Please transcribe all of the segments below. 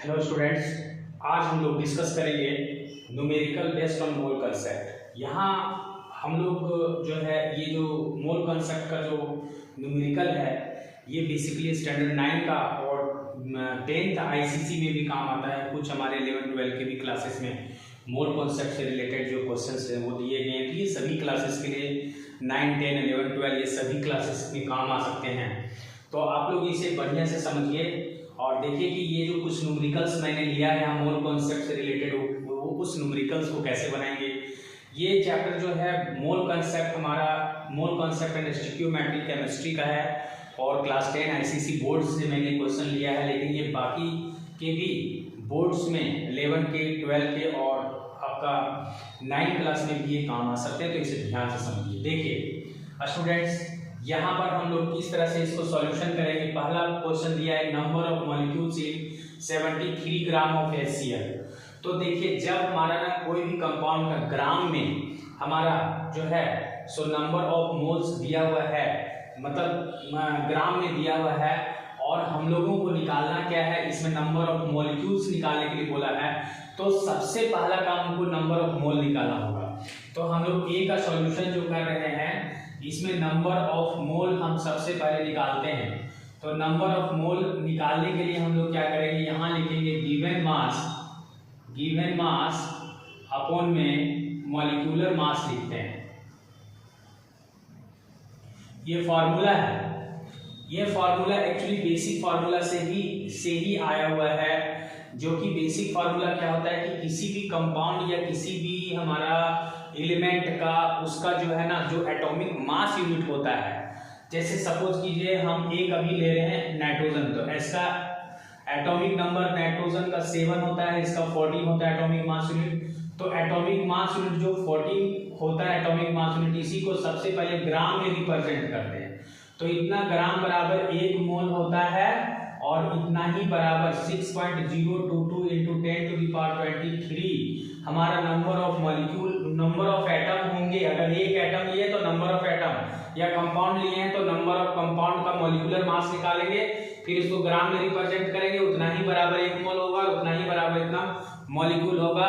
Hello students, आज हम लोग डिस्कस करेंगे numerical based on mole concept. यहाँ हम लोग जो है ये जो मोल कंसेप्ट का जो न्यूमेरिकल है ये बेसिकली स्टैंडर्ड 9 का और 10th आईसीसी में भी काम आता है। कुछ हमारे 11-12 के भी क्लासेस में मोल कॉन्सेप्ट से रिलेटेड जो क्वेश्चंस हैं वो दिए गए हैं। तो ये सभी क्लासेस के लिए 9, 10, 11, 12 ये सभी क्लासेस में काम आ सकते हैं। तो आप लोग इसे बढ़िया से समझिए और देखिए कि ये जो कुछ न्यूमेरिकल्स मैंने लिया है यहाँ मोल कॉन्सेप्ट से रिलेटेड वो उस न्यूमेरिकल्स को कैसे बनाएंगे। ये चैप्टर जो है मोल कॉन्सेप्ट हमारा mole concept and stoichiometry chemistry का है और क्लास 10 आईसीसी बोर्ड से मैंने क्वेश्चन लिया है, लेकिन ये बाकी के भी बोर्ड्स में 11 के 12 के और आपका 9 क्लास में भी ये काम आ सकते हैं। तो इसे ध्यान से समझिए। देखिए स्टूडेंट्स, यहाँ पर हम लोग किस तरह से इसको सॉल्यूशन करेंगे। पहला क्वेश्चन दिया है number of molecules in 73 gram of HCl। तो देखिए जब हमारा ना कोई भी कंपाउंड का ग्राम में हमारा जो है सो नंबर ऑफ मोल्स दिया हुआ है, मतलब ग्राम में दिया हुआ है और हम लोगों को निकालना क्या है, इसमें नंबर ऑफ मॉलिक्यूल्स निकालने के लिए बोला है। तो सबसे पहला काम हमको नंबर ऑफ मोल निकालना होगा। तो हम लोग ए का सॉल्यूशन जो कर रहे हैं इसमें नंबर ऑफ मोल हम सबसे पहले निकालते हैं। तो नंबर ऑफ मोल निकालने के लिए हम लोग क्या करेंगे, यहाँ लिखेंगे गिवन मास अपॉन में मॉलिक्यूलर मास लिखते हैं। ये फार्मूला है, ये फार्मूला एक्चुअली बेसिक फार्मूला से ही आया हुआ है, जो कि बेसिक फार्मूला क्या होता है कि किसी भी कंपाउंड या किसी भी हमारा एलिमेंट का उसका जो है ना जो एटॉमिक मास यूनिट होता है। जैसे सपोज कीजिए हम एक अभी ले रहे हैं नाइट्रोजन, तो इसका एटॉमिक नंबर नाइट्रोजन का 7 होता है, इसका 14 होता है एटॉमिक मास यूनिट। तो एटॉमिक मास यूनिट जो 14 होता है एटॉमिक मास यूनिट, इसी को सबसे पहले ग्राम में रिप्रेजेंट करते हैं। तो इतना ग्राम बराबर 1 मोल होता है और इतना ही बराबर 6.022 × 10⁻23 हमारा number of molecule number of atom होंगे। अगर एक एटम लिए तो नंबर ऑफ एटम, या कंपाउंड लिए हैं तो नंबर ऑफ कंपाउंड का मॉलिक्यूलर मास निकालेंगे, फिर इसको ग्राम में रिप्रेजेंट करेंगे, उतना ही बराबर 1 मोल होगा, उतना ही बराबर इतना मॉलिक्यूल होगा।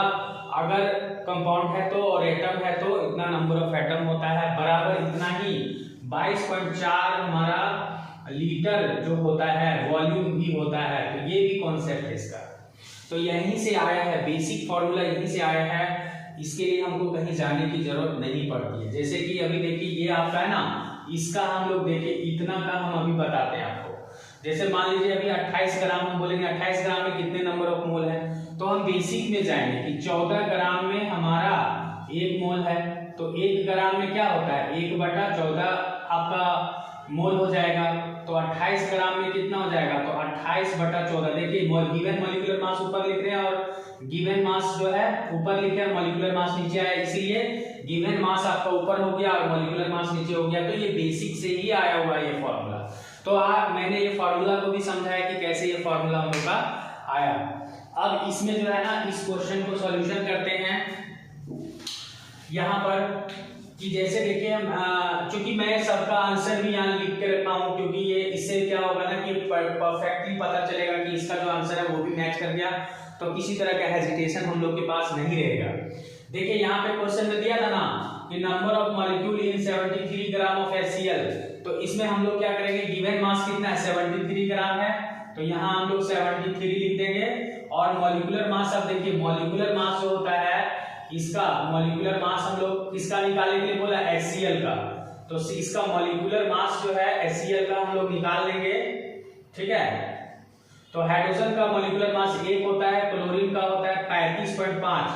अगर कंपाउंड है तो और एटम है तो इतना नंबर ऑफ एटम होता है, बराबर इतना ही 22.4 हमारा लीटर जो होता है वॉल्यूम भी होता है। तो ये भी कॉन्सेप्ट है इसका। तो यहीं से आया है, बेसिक फॉर्मूला यहीं से आया है, इसके लिए हमको कहीं जाने की जरूरत नहीं पड़ती है। जैसे कि अभी देखिए ये आपका है ना, इसका हम लोग देखिए इतना का हम अभी बताते हैं आपको। जैसे मान लीजिए अभी 28 ग्राम हम बोलेंगे 28 ग्राम में कितने नंबर ऑफ मोल है, तो हम बेसिक में जाएंगे कि 14 ग्राम में हमारा 1 मोल है। तो 1 ग्राम में क्या होता है 1/14 आपका मोल हो जाएगा। तो 28 ग्राम में कितना हो जाएगा, तो 28/14। देखिए गिवन मॉलिक्यूलर मास ऊपर लिख रहे हैं और गिवन मास जो है ऊपर लिखे हैं, मॉलिक्यूलर मास नीचे आया, इसीलिए गिवन मास आपका ऊपर हो गया और मॉलिक्यूलर मास नीचे हो गया। तो ये बेसिक से ही आया हुआ है ये फॉर्मूला। तो मैंने ये फार्मूला को भी समझाया कि कैसे ये फार्मूला हम लोग का आया। अब इसमें जो है ना इस क्वेश्चन को सॉल्यूशन करते हैं यहाँ पर कि जैसे देखिए चूंकि मैं सबका आंसर भी यहाँ लिख के रखा हूँ, क्योंकि ये इससे क्या होगा ना कि परफेक्टली पता चलेगा कि इसका जो आंसर है वो भी मैच कर गया, तो किसी तरह का हेजिटेशन हम लोग के पास नहीं रहेगा। देखिए यहाँ पे क्वेश्चन में दिया था ना कि number of molecule in 73 gram of HCl। तो इसमें हम लोग क्या करेंगे, गिवन मास कितना है 73 ग्राम है, तो यहाँ हम लोग 73 लिख देंगे। और मॉलिक्यूलर मास, अब देखिए मॉलिक्यूलर मास जो होता है इसका मॉलिक्यूलर मास हम लोग किसका निकालने के लिए बोला, HCl का। तो इसका मॉलिक्यूलर मास जो है HCl का हम लोग निकाल लेंगे, ठीक है। तो हाइड्रोजन का मॉलिक्यूलर मास 1 होता है, क्लोरीन का होता है 35.5।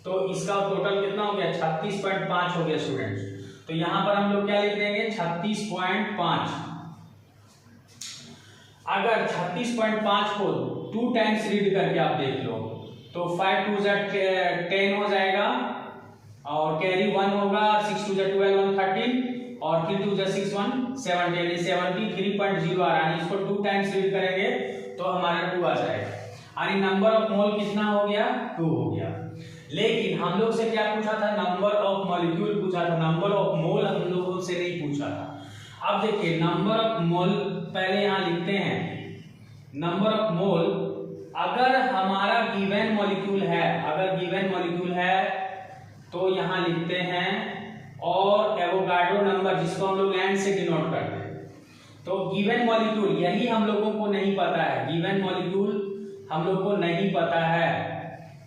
तो इसका टोटल कितना हो गया 36.5 हो गया स्टूडेंट्स। तो यहाँ पर हम लोग क्या लिख देंगे 36.5। अगर 36.5 को 2 टाइम्स रीड करके आप देख लो तो 5 2 10 हो जाएगा और कैरी 1 होगा, 6 2 12 1 13 और 3 2 6 1 17 73.0 आ रहा है। इसको 2 टाइम्स रीड करेंगे तो हमारा 2 आ जाएगा, यानी नंबर ऑफ मोल कितना हो गया 2 हो गया। लेकिन हम लोग से क्या पूछा था, नंबर ऑफ मॉलिक्यूल पूछा था, नंबर ऑफ मोल हम लोगों से नहीं पूछा था। अब देखिए नंबर ऑफ मोल पहले यहाँ लिखते हैं, नंबर ऑफ मोल अगर हमारा गिवन मॉलिक्यूल है, अगर गिवन मॉलिक्यूल है तो यहां लिखते हैं और एवोगाड्रो नंबर, जिसको हम लोग एन से डिनोट करते हैं। तो गिवन मॉलिक्यूल यही हम लोगों को नहीं पता है, गिवन मॉलिक्यूल हम लोग को नहीं पता है।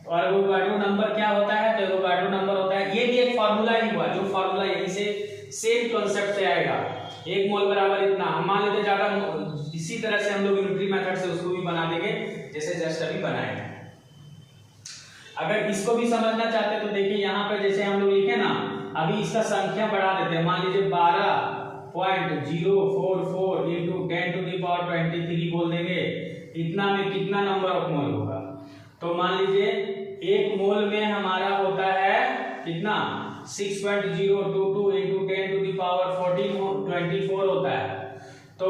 और एवोगाड्रो नंबर क्या होता है? तो एवोगाड्रो नंबर होता है, ये भी एक फार्मूला ही हुआ, जो फार्मूला यहीं से सेम कॉन्सेप्ट से आएगा। 1 मोल बराबर इतना, हम मान लेते ज्यादा, इसी तरह से हम लोग यूनिटरी मेथड से उसको भी बना देंगे जैसे जस्ट अभी बनाए। अगर इसको भी समझना चाहते तो देखिए यहाँ पर जैसे हम लोग लिखे ना, अभी इसका संख्या बढ़ा देते हैं, मान लीजिए 12.044 इंटू 10⁻23 बोल देंगे, इतना में कितना नंबर ऑफ मोल होगा? तो मान लीजिए 1 मोल में हमारा होता है कितना? 6.022 इंटू 10⁻14 होता है। तो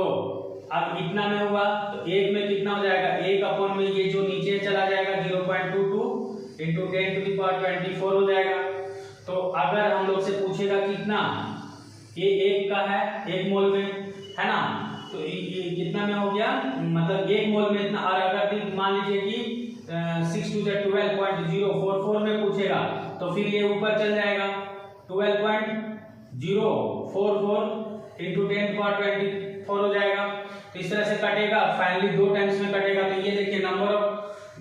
अब इतना में हुआ तो 1 में कितना हो जाएगा? 1 अपॉन में ये जो नीचे चला जाएगा 0.22 इंटू 10⁻24 हो जाएगा। तो अगर हम लोग से पूछेगा कितना, ये 1 का है 1 मोल में, है ना, तो ये कितना में हो गया? मतलब 1 मोल में इतना। और अगर मान लीजिए कि 6 to the 12.044 में पूछेगा तो फिर ये ऊपर चल जाएगा 12.044 इंटू 10⁻24 हो जाएगा। तो इस तरह से कटेगा, फाइनली 2 टाइम्स में कटेगा। तो ये देखिए number of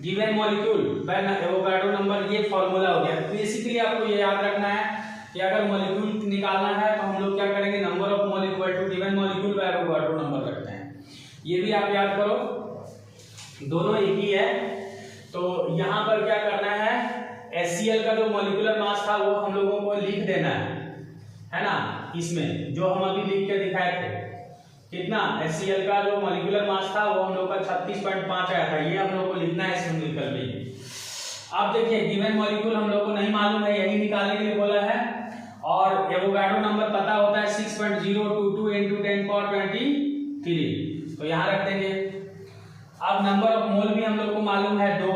given molecule by Avogadro number, ये फॉर्मूला हो गया। बेसिकली आपको ये याद रखना है कि अगर मॉलिक्यूल निकालना है तो हम लोग क्या करेंगे? Number of mole equal to given molecule by Avogadro number रखते हैं। ये भी आप याद करो, दोनों एक ही है। तो यहाँ पर क्या करना है? HCl का जो मॉलिक्यूलर मास था वो हम लोगों को लिख देना है ना, इसमें जो हम अभी लिख के दिखाए थे। कितना? HCl का जो मॉलिक्यूलर मास था वो हम लोग का 36.5 आया था, ये हम लोग को लिखना है इसमें निकल के। अब देखिए गिवन मॉलिक्यूल हम लोग को नहीं मालूम है, यही निकालने के लिए बोला है, और एवोगाड्रो नंबर पता होता है 6.022 इंटू 10⁻23, तो यहाँ रख देंगे। अब नंबर ऑफ मोल भी हम लोग को मालूम है 2,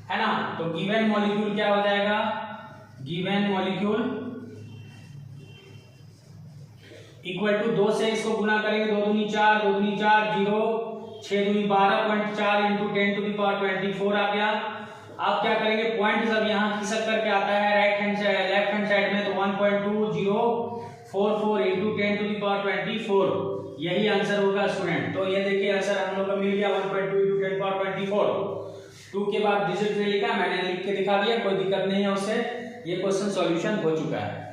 है ना, तो गिवन मॉलिक्यूल क्या हो जाएगा? गिवन मॉलिक्यूल इक्वल टू 2 से इसको गुना करेंगे, 2 दूनी 4, 2 दूनी 4, 0, 6 दूनी 12.4 इंटू 10⁻24 आ गया। अब क्या करेंगे? पॉइंट सब यहाँ खिसक करके आता है लेफ्ट हैंड साइड में, तो 1.2044 इंटू 10⁻24, यही आंसर होगा स्टूडेंट। तो ये देखिए आंसर हम लोग का मिल गया 1.2 इंटू 10⁻24। 2 के बाद डिजिट में लिखा, मैंने लिख के दिखा दिया, कोई दिक्कत नहीं है उससे। ये क्वेश्चन सॉल्यूशन हो चुका है।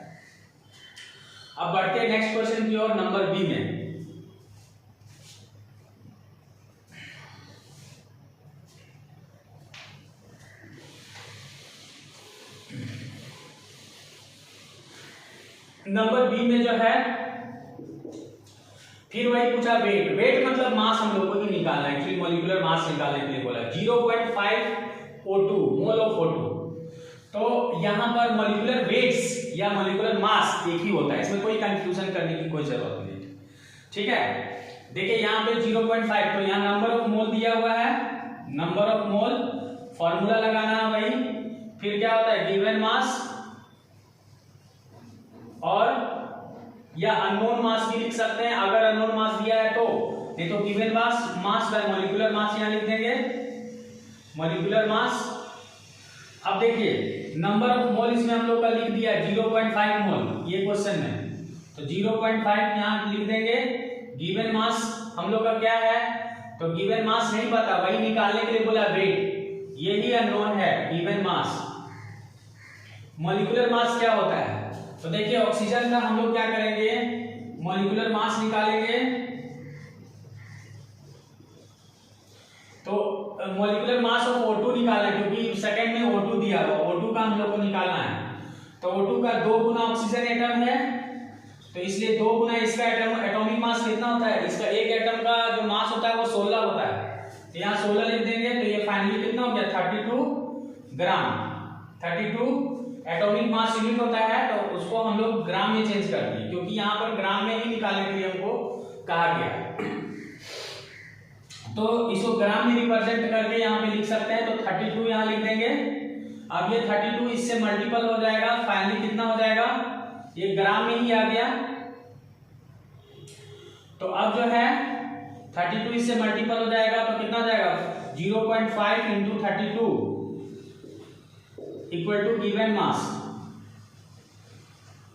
अब बढ़ते हैं नेक्स्ट क्वेश्चन की ओर, नंबर बी में। नंबर बी में जो है फिर वही पूछा वेट। वेट मतलब मास हम लोग को ही निकालना है, एक्चुअली मॉलिक्यूलर मास निकालने के लिए बोला। 0.5 O2 मोल ऑफ O2। तो यहाँ पर मॉलिक्यूलर वेट्स या मॉलिक्यूलर मास एक ही होता है, इसमें कोई कंफ्यूजन करने की कोई जरूरत नहीं, ठीक है। देखिए यहाँ पे 0.5, तो यहाँ नंबर ऑफ मोल दिया हुआ है, नंबर ऑफ मोल, फॉर्मूला लगाना है वही। फिर क्या होता है? गिवन मास, और या अननोन मास भी लिख सकते हैं अगर अननोन मास दिया है तो, नहीं तो गिवन मास बाय मॉलिक्यूलर मास यहाँ लिख देंगे, मॉलिक्यूलर मास। अब देखिए नंबर ऑफ मोल इसमें हम लोग का लिख दिया 0.5 मोल ये क्वेश्चन में, तो 0.5 यहाँ लिख देंगे। गिवन मास हम लोग का क्या है? तो गिवन मास नहीं पता, वही निकालने के लिए बोला वेट, यही अननोन है गिवन मास। मॉलिक्यूलर मास क्या होता है? तो देखिए ऑक्सीजन का हम लोग क्या करेंगे? मॉलिक्यूलर मास निकालेंगे। तो मॉलिक्यूलर मास ऑफ O2 निकालना है, क्योंकि सेकंड में O2 दिया हुआ, O2 का हम लोग को निकालना है। तो O2 का 2 गुना ऑक्सीजन एटम है, तो इसलिए 2 गुना इसका एटॉमिक मास कितना होता है? इसका एक एटम का जो मास होता है वो 16 होता है, तो यहाँ 16 लिख देंगे। तो ये फाइनली कितना हो गया? 32 ग्राम। 32 एटॉमिक मास यूनिट होता है, तो उसको हम लोग ग्राम में चेंज कर दिए, क्योंकि यहाँ पर ग्राम में ही निकालने के लिए हमको कहा गया। तो इसको ग्राम में रिप्रेजेंट करके यहाँ पे लिख सकते हैं, तो 32 यहाँ लिख देंगे। अब ये 32 इससे मल्टीपल हो जाएगा, फाइनली कितना हो जाएगा? ये ग्राम में ही आ गया। तो अब जो है 32 इससे मल्टीपल हो जाएगा, तो कितना हो जाएगा? 0.5 into 32 equal to given mass.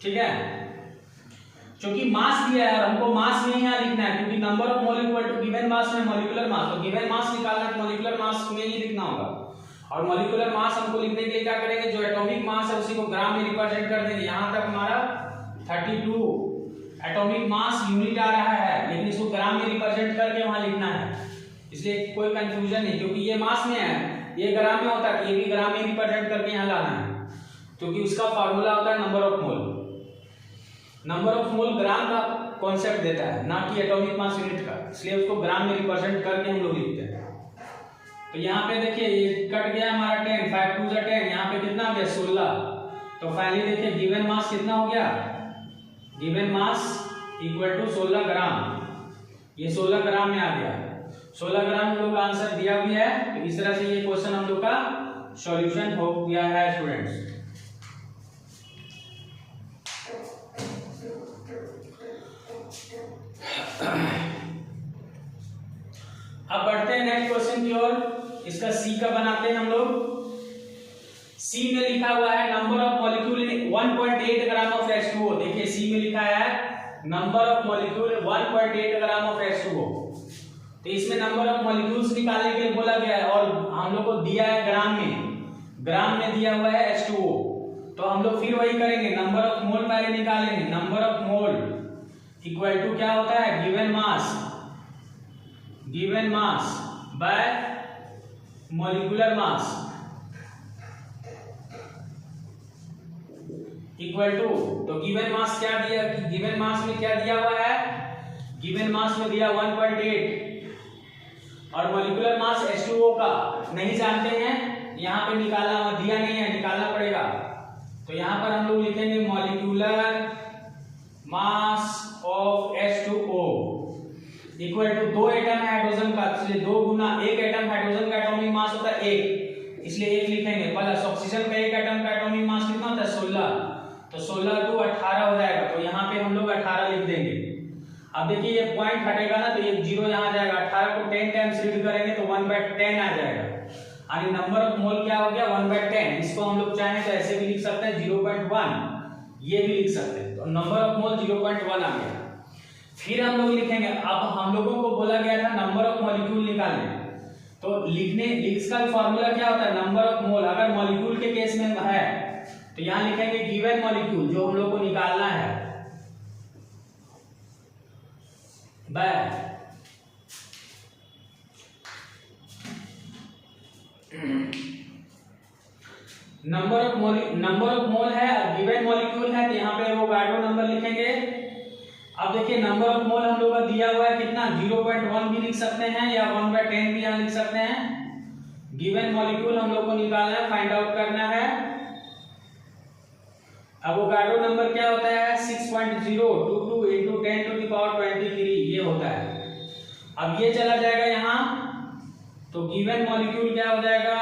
ठीक है, क्योंकि मास दिया है और हमको मास में यहाँ लिखना है, क्योंकि number of mole equal to given mass में मॉलिक्यूलर मास, तो गिवन मास निकालना है मॉलिक्यूलर मास में ही लिखना होगा। और मॉलिक्यूलर मास हमको लिखने के लिए क्या करेंगे, जो एटॉमिक मास है उसी को ग्राम में रिप्रेजेंट कर देंगे। यहाँ तक हमारा 32 एटॉमिक मास यूनिट आ रहा है, लेकिन इसको ग्राम में रिप्रेजेंट करके वहां लिखना है, इसलिए कोई कंफ्यूजन नहीं, क्योंकि ये मास में है, ये ग्राम में होता है, ये भी ग्राम में रिप्रेजेंट करके यहाँ लाना है, क्योंकि उसका फार्मूला होता है number of mole. Number of mole gram का कॉन्सेप्ट देता है, ना कि एटॉमिक मास यूनिट का, इसलिए उसको ग्राम में रिप्रेजेंट करके हम लोग लिखते हैं। तो यहाँ पे देखिए ये कट गया हमारा 10, 5 2 10, यहाँ पे कितना आ गया 16। तो फाइनली देखिए गिवन मास कितना हो गया, गिवन मास इक्वल टू 16 ग्राम, ये 16 ग्राम में आ गया। 16 ग्राम हम लोग का आंसर दिया भी है। तो इस तरह से ये क्वेश्चन हम लोग का सॉल्यूशन हो गया है स्टूडेंट्स। अब बढ़ते हैं नेक्स्ट क्वेश्चन की ओर। इसका सी का बनाते हैं हम लोग। सी में लिखा हुआ है number of molecule in 1.8 gram of H2O। देखिए सी में लिखा है number of molecule 1.8 gram of H2O। तो इसमें नंबर ऑफ मॉलिक्यूल्स निकालने के लिए बोला गया है और हम लोग को दिया है ग्राम में दिया हुआ है H2O। तो हम लोग फिर वही करेंगे, नंबर ऑफ मोल पहले निकालेंगे। Number of mole equal to क्या होता है, given mass by molecular mass equal to, तो गिवन मास क्या दिया, गिवन मास में क्या दिया हुआ है, गिवन मास में दिया 1.8 और मॉलिक्यूलर मास H2O का नहीं जानते हैं, यहाँ पे निकालना दिया नहीं है, निकालना पड़ेगा। तो यहाँ पर हम लोग लिखेंगे molecular mass of H2O equal to 2 atom है हाइड्रोजन का, इसलिए 2 गुना 1 एटम हाइड्रोजन का एटॉमिक मास होता है 1, इसलिए 1 लिखेंगे, प्लस ऑक्सीजन का 1 एटम का एटॉमिक मास कितना होता है 16, तो 16 टू 18 हो जाएगा। तो यहाँ पे हम लोग 18 लिख देंगे। अब देखिए ये पॉइंट हटेगा ना, तो ये 0 यहाँ आ जाएगा। 18 को 10 टाइम्स रीड करेंगे तो 1/10 आ जाएगा, यानी नंबर ऑफ मोल क्या हो गया 1/10। इसको हम लोग चाहें तो ऐसे भी लिख सकते हैं 0.1, ये भी लिख सकते हैं। तो नंबर ऑफ मोल 0.1 आ गया। फिर हम लोग लिखेंगे, अब हम लोगों को बोला गया था नंबर ऑफ मॉलिक्यूल निकालने, तो लिखने इसका फार्मूला क्या होता है, नंबर ऑफ मोल। अगर मॉलिक्यूल के केस में है तो यहां लिखेंगे गिवन मॉलिक्यूल जो हम लोग को निकालना है बाय नंबर ऑफ मोल है और गिवन मॉलिक्यूल है, तो यहाँ पे एवोगाड्रो नंबर लिखेंगे। अब देखिए नंबर ऑफ मोल हम लोग का दिया हुआ है कितना, 0.1 भी लिख सकते हैं या 1/10 भी यहाँ लिख सकते हैं। गिवन मॉलिक्यूल हम लोग को निकालना है, फाइंड आउट करना है। एवोगाड्रो नंबर क्या होता है 6.022 into 10⁻23 ये होता है। अब ये चला जाएगा यहाँ, तो गिवन मॉलिक्यूल क्या हो जाएगा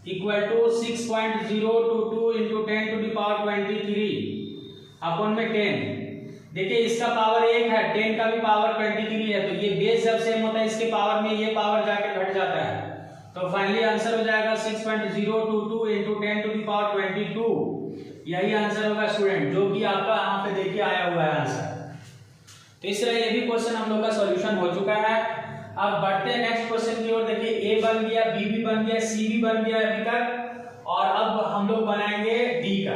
इक्वल टू 6.022 into 10⁻23 अपॉन में 10। देखिए इसका पावर 1 है, 10 का भी पावर 23 है, तो ये बेस जब सेम होता है इसके पावर में ये पावर जाकर घट जाता है। तो फाइनली आंसर हो जाएगा 6.022 into 10⁻22। यही आंसर होगा स्टूडेंट, जो कि आपका यहाँ पे देखिए आया हुआ है आंसर। तो इस तरह ये भी क्वेश्चन हम लोग का सॉल्यूशन हो चुका है। अब बढ़ते हैं नेक्स्ट क्वेश्चन की ओर। देखिए ए बन गया, बी भी बन गया, सी भी बन गया अभी तक, और अब हम लोग बनाएंगे डी का।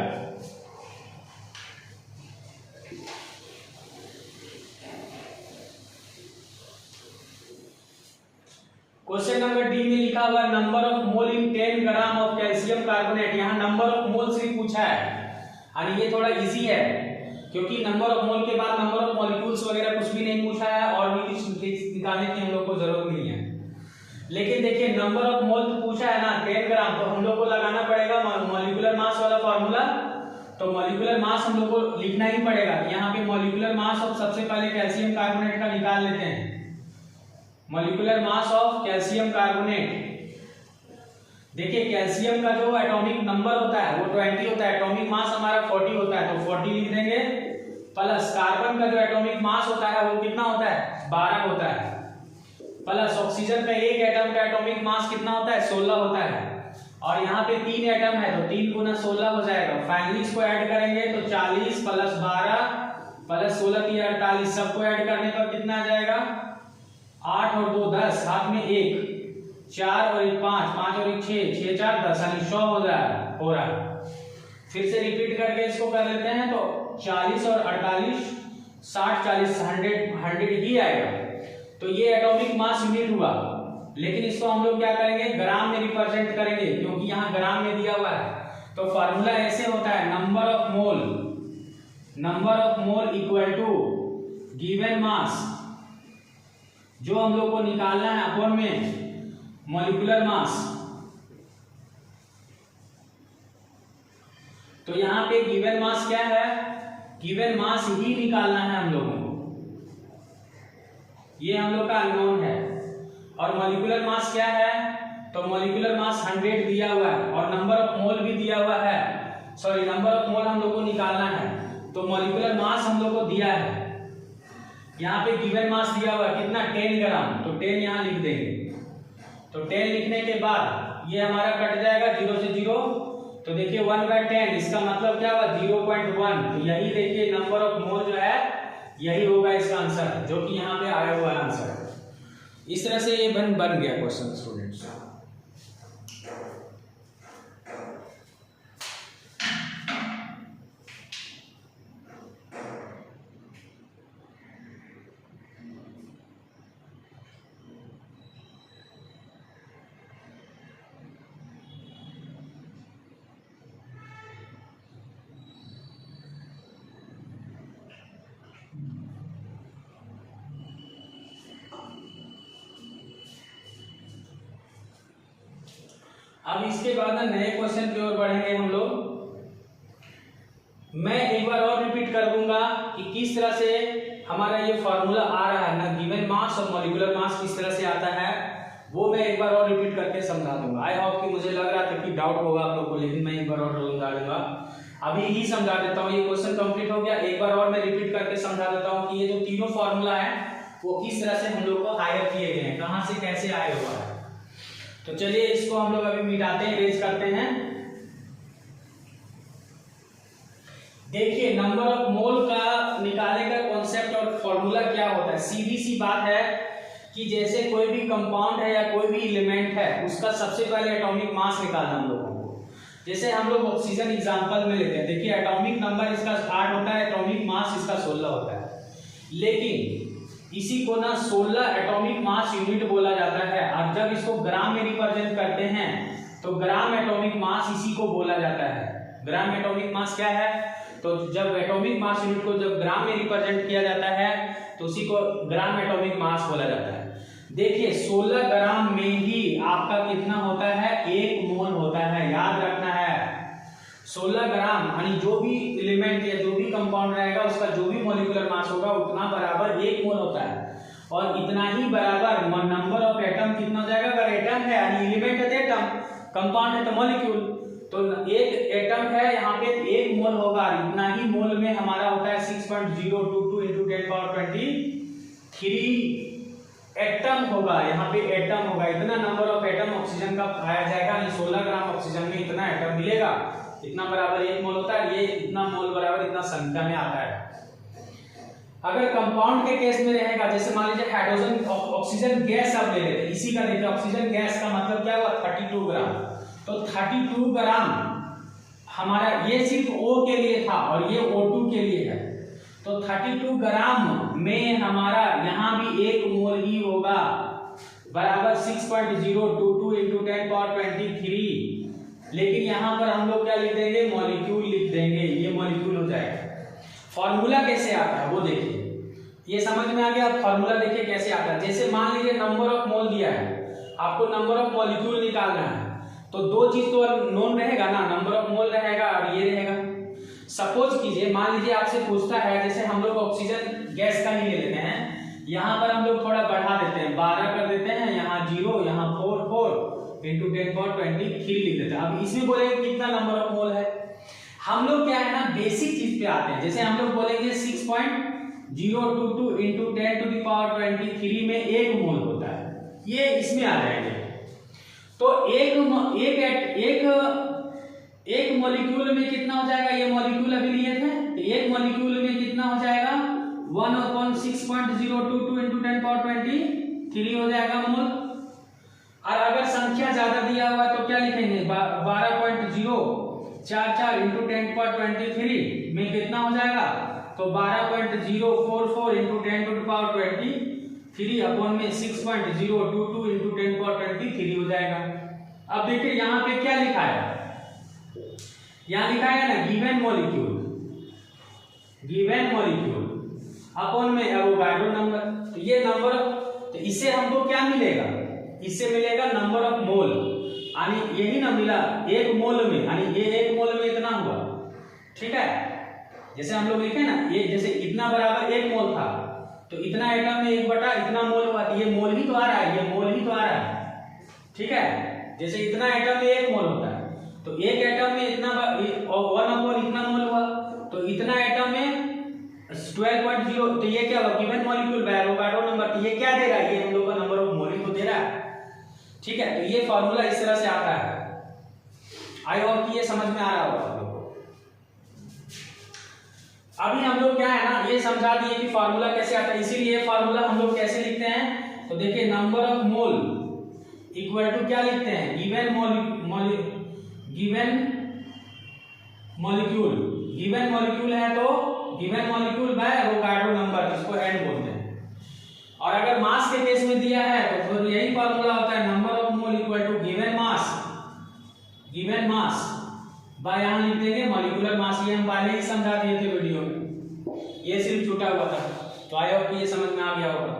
क्वेश्चन नंबर डी में लिखा हुआ number of mole in 10 gram of calcium carbonate. यहाँ नंबर ऑफ मोल सिर्फ पूछा है, और ये थोड़ा इजी है क्योंकि नंबर ऑफ मोल के बाद नंबर ऑफ मॉलिक्यूल्स वगैरह कुछ भी नहीं पूछा है और भी कुछ निकालने की हम लोग को जरूरत नहीं है। लेकिन देखिए नंबर ऑफ मोल तो पूछा है ना 10 ग्राम, तो हम लोग को लगाना पड़ेगा मॉलिक्यूलर मास वाला फॉर्मूला। तो मॉलिक्यूलर मास हम लोग को लिखना ही पड़ेगा। यहाँ पे मॉलिक्यूलर मास ऑफ सबसे पहले कैल्शियम कार्बोनेट का निकाल लेते हैं। Molecular mass of calcium carbonate, देखिए कैल्शियम का जो एटॉमिक नंबर होता है वो 20 होता है, एटॉमिक मास हमारा 40 होता है, तो 40 लिख देंगे। प्लस कार्बन का जो एटॉमिक मास होता है वो कितना होता है 12 होता है, प्लस ऑक्सीजन का एक एटम का एटॉमिक मास कितना होता है 16 होता है, और यहाँ पे 3 एटम है तो 3 गुना 16 हो जाएगा। फाइनली इसको ऐड करेंगे तो 40 प्लस 12 प्लस 16 की 48, सबको ऐड करने पर कितना आ जाएगा 8 और 2 10, हाथ में 1 4 और 1 5, 5 और 1 6, 6 4 10 यानी 100 हो रहा है। फिर से रिपीट करके इसको कर लेते हैं तो 40 और 48 60 40 100 ही आएगा। तो ये एटॉमिक मास यूनिट हुआ, लेकिन इसको हम लोग क्या करेंगे ग्राम में रिप्रेजेंट करेंगे क्योंकि यहाँ ग्राम में दिया हुआ है। तो फार्मूला ऐसे होता है number of mole equal to given mass, जो हम लोग को निकालना है अपॉन में मॉलिक्यूलर मास। तो यहाँ पे गिवन मास क्या है, गिवन मास ही निकालना है हम लोगों को, ये हम लोग का अननोन है। और मॉलिक्यूलर मास क्या है, तो मॉलिक्यूलर मास 100 दिया हुआ है और नंबर ऑफ मोल भी दिया हुआ है, सॉरी नंबर ऑफ मोल हम लोग को निकालना है। तो मॉलिक्यूलर मास हम लोग को दिया है, यहाँ पे गिवन मास दिया हुआ है कितना 10 ग्राम, तो 10 यहाँ लिख देंगे। तो 10 लिखने के बाद ये हमारा कट जाएगा 0 से 0, तो देखिए 1/10 इसका मतलब क्या हुआ 0.1। तो यही देखिए नंबर ऑफ मोल जो है यही होगा इसका आंसर, जो कि यहाँ पे आया हुआ आंसर। इस तरह से ये बन गया क्वेश्चन स्टूडेंट्स। अब इसके बाद नए क्वेश्चन की ओर बढ़ेंगे हम लोग। मैं एक बार और रिपीट कर दूंगा कि किस तरह से हमारा ये फॉर्मूला आ रहा है ना, गिवन मास और मॉलिक्यूलर मास किस तरह से आता है वो मैं एक बार और रिपीट करके समझा दूंगा। आई होप कि मुझे लग रहा था कि डाउट होगा आप लोगों को, लेकिन मैं एक बार और समझा दूंगा। अभी ही समझा देता हूँ, ये क्वेश्चन कंप्लीट हो गया, एक बार और मैं रिपीट करके समझा देता हूँ कि ये जो तीनों फॉर्मूला है वो किस तरह से हम लोग को हायर किए गए हैं, कहाँ से कैसे आए हुआ है। तो चलिए इसको हम लोग अभी मिटाते हैं, इरेज करते हैं। देखिए नंबर ऑफ मोल का निकालने का कॉन्सेप्ट और फॉर्मूला क्या होता है। सीधी सी बात है कि जैसे कोई भी कंपाउंड है या कोई भी एलिमेंट है उसका सबसे पहले एटॉमिक मास निकालना हम लोगों को। जैसे हम लोग ऑक्सीजन एग्जांपल में लेते हैं, देखिए एटॉमिक नंबर इसका 8 होता है, एटॉमिक मास इसका 16 होता है, लेकिन इसी को ना 16 एटॉमिक मास यूनिट बोला जाता है। और जब इसको ग्राम में रिप्रेजेंट करते हैं तो ग्राम एटॉमिक मास इसी को बोला जाता है। ग्राम एटॉमिक मास क्या है, तो जब एटॉमिक मास यूनिट को जब ग्राम में रिप्रेजेंट किया जाता है तो उसी को ग्राम एटॉमिक मास बोला जाता है। देखिए 16 ग्राम में ही आपका कितना होता है 1 मोल होता है, याद रखना है। 16 ग्राम यानी जो भी एलिमेंट या जो भी कंपाउंड रहेगा उसका जो भी मॉलिक्यूलर मास होगा उतना बराबर 1 मोल होता है। और इतना ही बराबर नंबर ऑफ एटम कितना हो जाएगा, अगर एटम है यानी एलिमेंट है तो एटम, कंपाउंड है तो मॉलिक्यूल, तो एक एटम है यहाँ पे 1 मोल होगा, इतना ही मोल में हमारा होता है 6.022 × 10⁻23 एटम होगा। यहाँ पे एटम होगा, इतना नंबर ऑफ एटम ऑक्सीजन का पाया जाएगा, यानी 16 ग्राम ऑक्सीजन में इतना एटम मिलेगा, इतना बराबर 1 मोल होता है। ये इतना मोल बराबर इतना संख्या में आता है। अगर कंपाउंड के केस में रहेगा, जैसे मान लीजिए हाइड्रोजन ऑक्सीजन गैस आप ले लेते हैं, इसी का देखिए ऑक्सीजन गैस का मतलब क्या हुआ 32 ग्राम, तो 32 ग्राम हमारा ये सिर्फ O के लिए था और ये O2 के लिए है, तो 32 ग्राम में हमारा यहाँ भी 1 मोल ही होगा, बराबर 6.022 × 10⁻23। लेकिन यहाँ पर हम लोग क्या लिख देंगे, मॉलिक्यूल लिख देंगे, ये मॉलिक्यूल हो जाएगा। फॉर्मूला कैसे आता है वो देखिए, ये समझ में आ गया। अब फॉर्मूला देखिए कैसे आता है। जैसे मान लीजिए नंबर ऑफ मोल दिया है, आपको नंबर ऑफ मॉलिक्यूल निकालना है, तो दो चीज तो नोन रहेगा ना, नंबर ऑफ मोल रहेगा और ये रहेगा। सपोज कीजिए मान लीजिए आपसे पूछता है, जैसे हम लोग ऑक्सीजन गैस का ही ले लेते हैं, यहाँ पर हम लोग थोड़ा बढ़ा देते हैं, 12 कर देते हैं, यहाँ 0, यहाँ 4 × 10⁻23 लिख देते हैं। अब इसमें बोलेंगे कितना नंबर ऑफ मोल है, हम लोग क्या है ना बेसिक चीज पे आते हैं। जैसे हम लोग बोलेंगे 6.022 × 10⁻23 में 1 मोल होता है, ये इसमें आ जाएंगे। तो एक मॉलिक्यूल में कितना हो जाएगा, ये मॉलिक्यूल अभी लिए थे, तो एक मॉलिक्यूल में कितना हो जाएगा 1/6.022 × 10⁻23 हो जाएगा मोल। और अगर संख्या ज्यादा दिया हुआ है तो क्या लिखेंगे 12.044 × 10⁻23 में कितना हो जाएगा, तो 12.044 × 10⁻23 अपॉन में 6.022 × 10⁻23 हो जाएगा। अब देखिए यहाँ पे क्या लिखा है, यहाँ लिखा है ना गिवन मॉलिक्यूल अपॉन में एवोगाड्रो नंबर। तो ये नंबर, तो इससे हमको क्या मिलेगा, इससे मिलेगा नंबर ऑफ मोल, यानी यही ना मिला एक मोल में, यानी ये एक मोल में इतना हुआ, ठीक है। जैसे हम लोग लिखे ना, ये जैसे इतना बराबर एक मोल था, तो इतना एटम में 1/, इतना मोल हुआ, तो ये मोल ही तो आ रहा है, ये मोल ही तो आ रहा है, ठीक है। जैसे इतना एटम में 1 मोल होता है, तो एक एटम में इतना 1/, इतना मोल हुआ, तो इतना एटम में 12.0, तो ये क्या हुआ given molecule by Avogadro number. तो ये क्या दे रहा है, ये हम लोग का नंबर ऑफ मोल ही तो दे रहा है, ठीक है। तो ये फार्मूला इस तरह से आता है। आई होप कि ये समझ में आ रहा होगा आप लोग को। अभी हम लोग क्या है ना, ये समझा दिए कि फार्मूला कैसे आता है, इसीलिए फार्मूला हम लोग कैसे लिखते हैं, तो देखिए number of mole equal to क्या लिखते हैं, गिवन मॉलिक्यूल है तो given molecule by Avogadro number, इसको एन बोलते हैं। और अगर मास के केस में दिया है तो फिर यही फार्मूला होता है number of mole equal to given mass by, यहां लिख देंगे मॉलिक्यूलर मास। ये हम पहले ही समझा दिए थे वीडियो में, ये सिर्फ छूटा हुआ था, तो आई होप कि ये समझ में आ गया होगा।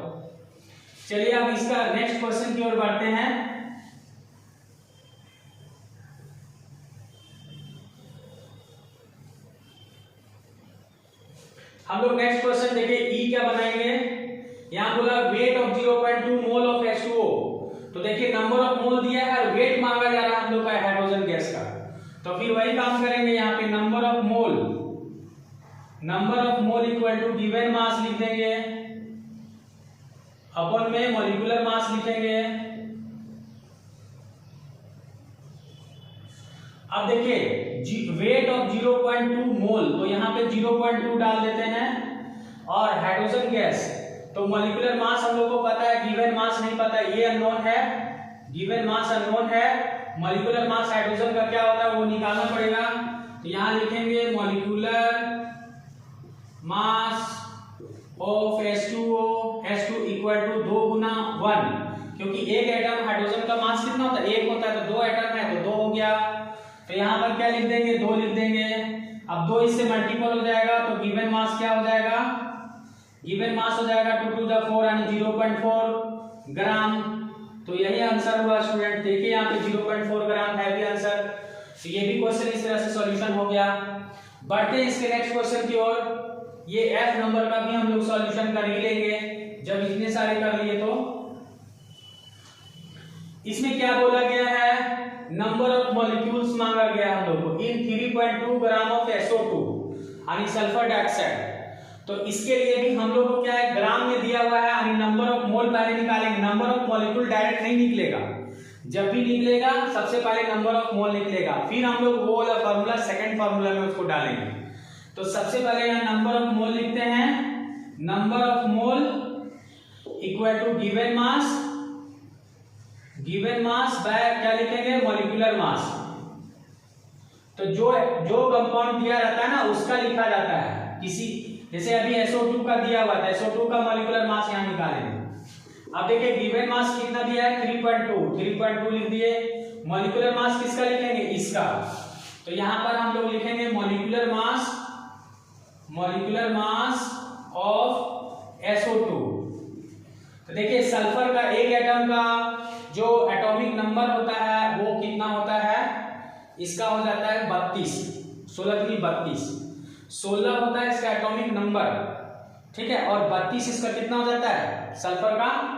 चलिए अब इसका नेक्स्ट क्वेश्चन की ओर बढ़ते हैं। हम लोग नेक्स्ट क्वेश्चन देखिए, ई क्या बनाएंगे, यहां बोला weight of 0.2 mole of H2O। तो देखिए नंबर ऑफ मोल दिया है और वेट मांगा जा रहा है हम लोग का हाइड्रोजन गैस का, तो फिर वही काम करेंगे, यहाँ पे number of mole equal to given mass लिख देंगे अपॉन में मॉलिक्यूलर मास लिखेंगे। अब देखिए वेट ऑफ 0.2 मोल, तो यहाँ पे 0.2 डाल देते हैं, और हाइड्रोजन गैस, तो मॉलिक्यूलर मास हम लोग को पता है, गिवन मास नहीं पता है, ये अननोन है, गिवन मास अननोन है, मॉलिक्यूलर मास हाइड्रोजन का क्या होता है वो निकालना पड़ेगा। तो यहाँ लिखेंगे molecular mass of H2 equal to 2 × 1, क्योंकि एक एटम हाइड्रोजन का मास कितना होता है, 1 होता है, तो 2 एटम है तो 2 हो गया। तो यहाँ पर क्या लिख देंगे 2 लिख देंगे। अब 2 इससे मल्टीपल हो जाएगा, तो गिवन मास क्या हो जाएगा, गिवन मास हो जाएगा 2 to the 4 यानी 0.4 ग्राम। तो यही आंसर हुआ स्टूडेंट, देखिए यहाँ पे 0.4 ग्राम है भी आंसर। तो ये भी क्वेश्चन इस तरह से सॉल्यूशन हो गया। बढ़ते हैं इसके नेक्स्ट क्वेश्चन की ओर। ये F नंबर का भी हम लोग सॉल्यूशन कर ही लेंगे, जब इतने सारे कर लिए। तो इसमें क्या बोला गया है, नंबर ऑफ मॉलिक्यूल्स मांगा गया हम लोग को इन 3.2 ग्राम ऑफ SO2 यानी सल्फर डाइऑक्साइड। तो इसके लिए भी हम लोग को क्या है, ग्राम में दिया हुआ है, यानी नंबर ऑफ मोल पहले निकालेंगे, नंबर ऑफ मॉलिक्यूल डायरेक्ट नहीं निकलेगा, जब भी निकलेगा सबसे पहले नंबर ऑफ मोल निकलेगा, फिर हम लोग वो वाला फार्मूला सेकंड फार्मूला में उसको डालेंगे। तो सबसे पहले यहाँ नंबर ऑफ मोल लिखते हैं, number of mole equal to given mass by क्या लिखेंगे, मॉलिक्यूलर मास। तो जो कंपाउंड दिया रहता है ना उसका लिखा जाता है, किसी जैसे अभी SO2 का दिया हुआ था, SO2 का मॉलिक्यूलर मास यहाँ निकालेंगे। अब देखिए गिवन मास कितना दिया है 3.2 लिख दिए। मॉलिक्यूलर मास किसका लिखेंगे, इसका। तो यहाँ पर हम लोग लिखेंगे मॉलिक्यूलर मास ऑफ SO2। तो देखिए सल्फर का एक एटम का जो एटॉमिक नंबर होता है वो कितना होता है, इसका हो जाता है 32, 16 होता है इसका एटॉमिक नंबर, ठीक है। और 32 इसका कितना हो जाता है सल्फर का।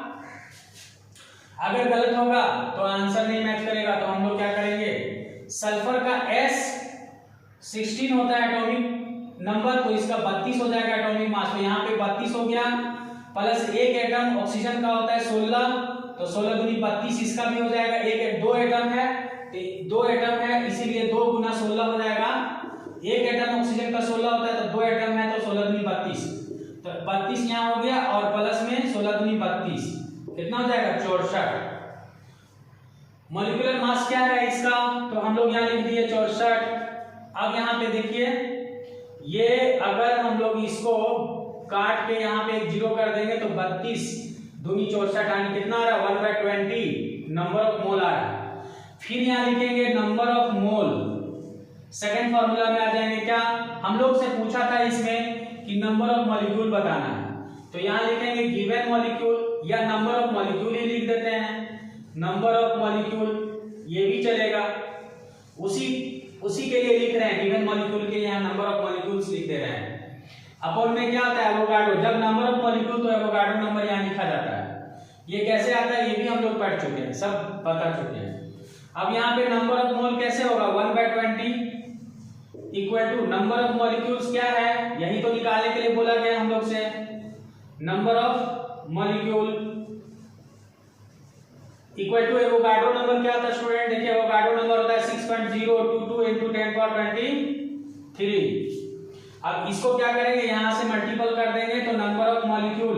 अगर गलत होगा तो आंसर नहीं मैच करेगा, तो हम लोग क्या करेंगे, सल्फर का S16 होता है एटॉमिक नंबर, तो इसका 32 हो जाएगा एटॉमिक मास। तो यहाँ पे 32 हो गया, प्लस एक एटम ऑक्सीजन का होता है 16, तो 16 दूनी 32 इसका भी हो जाएगा। एक 2 एटम है, 2 एटम है इसीलिए 2 गुना 16 हो जाएगा। एक एटम ऑक्सीजन का 16 होता है तो 2 एटम है तो 16 दूनी 32, तो 32 यहाँ हो गया और प्लस में 16 दूनी 32 कितना हो जाएगा 64। मॉलिक्यूलर मास क्या है इसका, तो हम लोग यहाँ लिख दिए 64। अब यहाँ पे देखिए ये अगर हम लोग इसको काट के यहाँ पे एक जीरो कर देंगे तो 32 दूनी 64 यानी कितना आ रहा है 1/20 नंबर ऑफ मोल आ रहा है। फिर यहाँ लिखेंगे number of mole, second formula में आ जाएंगे क्या, हम लोग से पूछा था इसमें कि नंबर ऑफ मॉलिक्यूल बताना है, तो यहाँ लिखेंगे गिवन मॉलिक्यूल या नंबर ऑफ मॉलिक्यूल ही लिख देते हैं, नंबर ऑफ मॉलिक्यूल ये भी चलेगा। उसी के लिए लिख रहे हैं गिवन मॉलिक्यूल के यहाँ नंबर ऑफ मॉलिक्यूल्स लिख दे रहे हैं। अपॉन में क्या आता है एवोगाड्रो, जब नंबर ऑफ मॉलिक्यूल तो एवोगाड्रो नंबर यहाँ लिखा जाता है। ये कैसे आता है ये भी हम लोग पढ़ चुके हैं, सब बता चुके हैं। अब यहाँ पे नंबर ऑफ मोल कैसे होगा 1/20 equal to number of molecules क्या है, यही तो निकालने के लिए बोला गया हम लोग से, number of molecule equal to Avogadro number क्या होता है स्टूडेंट, देखिए एवोगाड्रो नंबर होता है 6.022 into 10⁻23। अब इसको क्या करेंगे यहां से मल्टीपल कर देंगे तो number of molecule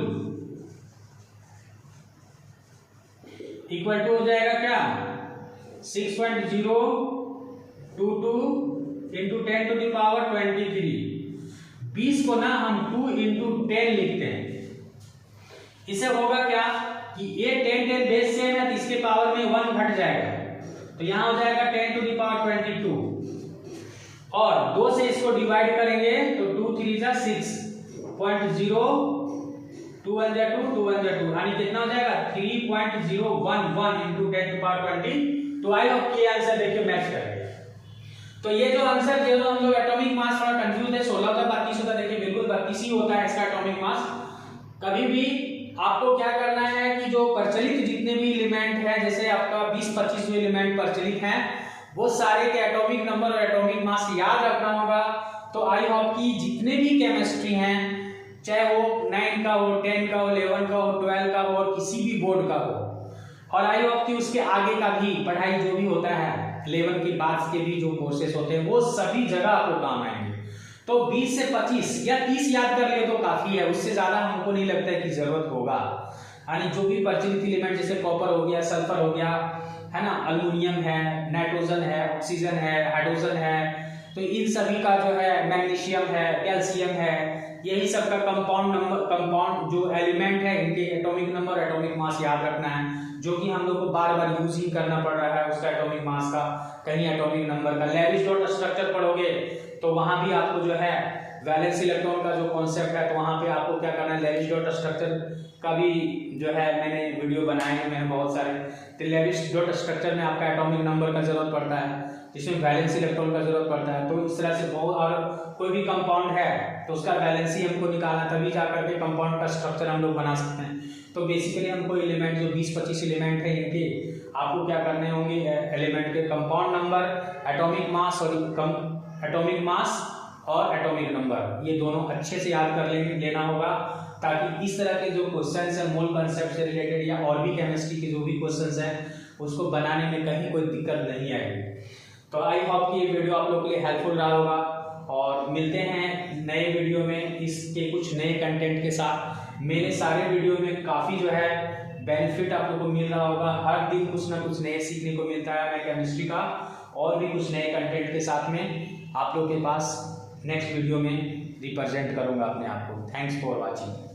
equal to हो जाएगा क्या 6.022 into 10⁻23। 20 को ना हम 2 into 10 लिखते हैं, इससे होगा क्या कि ये 10 बेस सेम है तो इसके पावर में 1 घट जाएगा तो यहां हो जाएगा 10⁻22 और 2 से इसको डिवाइड करेंगे तो 2 3 जा 6 0.0 2 1 जा 2 2 1 जा 2 यानी कितना हो जाएगा 3.011 into 10⁻20। तो आई होप ये आंसर देखिए मैच करेगा। तो ये जो आंसर जो हम लोग एटॉमिक मास थोड़ा कंफ्यूज है, 16 होता 32 होता, देखिए बिल्कुल 32 ही होता है इसका एटॉमिक मास। कभी भी आपको क्या करना है कि जो प्रचलित जितने भी एलिमेंट है जैसे आपका 20-25 जो एलिमेंट प्रचलित हैं वो सारे के एटॉमिक नंबर और एटॉमिक मास याद रखना होगा। तो आई होप कि जितने भी केमिस्ट्री हैं चाहे वो 9 का हो 10 का हो 11 का हो 12 का हो और किसी भी बोर्ड का हो, और आई होप कि उसके आगे का भी पढ़ाई जो भी होता है 11 के बाद के भी जो कोर्सेस होते हैं वो सभी जगह आपको काम आएंगे। तो 20 से 25 या 30 याद कर ले तो काफी है, उससे ज्यादा हमको नहीं लगता है कि जरूरत होगा। यानी जो भी प्रचलित एलिमेंट जैसे कॉपर हो गया, सल्फर हो गया, है ना, अल्युमिनियम है, नाइट्रोजन है, ऑक्सीजन है, हाइड्रोजन है, तो इन सभी का जो है मैग्नीशियम है, कैल्शियम है, यही सब का कंपाउंड जो एलिमेंट है इनके एटॉमिक नंबर एटॉमिक मास याद रखना है, जो कि हम लोग को बार बार यूज ही करना पड़ रहा है उसका एटॉमिक मास का, कहीं एटॉमिक नंबर का। लेविस डॉट स्ट्रक्चर पढ़ोगे तो वहां भी आपको जो है वैलेंस इलेक्ट्रॉन का जो कॉन्सेप्ट है तो वहां पे आपको क्या करना है लेविस डॉट स्ट्रक्चर का भी जो है मैंने वीडियो बनाए हैं मैंने बहुत सारे। तो लेविस डॉट स्ट्रक्चर में आपका एटॉमिक नंबर का जरूरत पड़ता है, जिसमें वैलेंस इलेक्ट्रॉन का जरूरत पड़ता है। तो इस तरह से बहुत, और कोई भी कंपाउंड है तो उसका वैलेंसी हमको निकालना, तभी जाकर के कंपाउंड का स्ट्रक्चर हम लोग बना सकते हैं। तो बेसिकली हमको एलिमेंट जो 20-25 एलिमेंट है इनके आपको क्या करने होंगे, एलिमेंट के कंपाउंड नंबर, एटॉमिक मास और एटॉमिक नंबर, ये दोनों अच्छे से याद कर लेना होगा, ताकि इस तरह के जो क्वेश्चंस है मूल कंसेप्ट से रिलेटेड या और भी केमिस्ट्री के जो भी क्वेश्चंस हैं उसको बनाने में कहीं कोई दिक्कत नहीं आएगी। तो आई होप कि ये वीडियो आप लोग के लिए हेल्पफुल रहा होगा, और मिलते हैं नए वीडियो में इसके कुछ नए कंटेंट के साथ। मेरे सारे वीडियो में काफ़ी जो है बेनिफिट आप लोग को मिल रहा होगा, हर दिन कुछ ना कुछ नए सीखने को मिलता है मैं केमिस्ट्री का, और भी कुछ नए कंटेंट के साथ में आप लोग के पास नेक्स्ट वीडियो में रिप्रेजेंट करूंगा अपने आप को। Thanks for watching.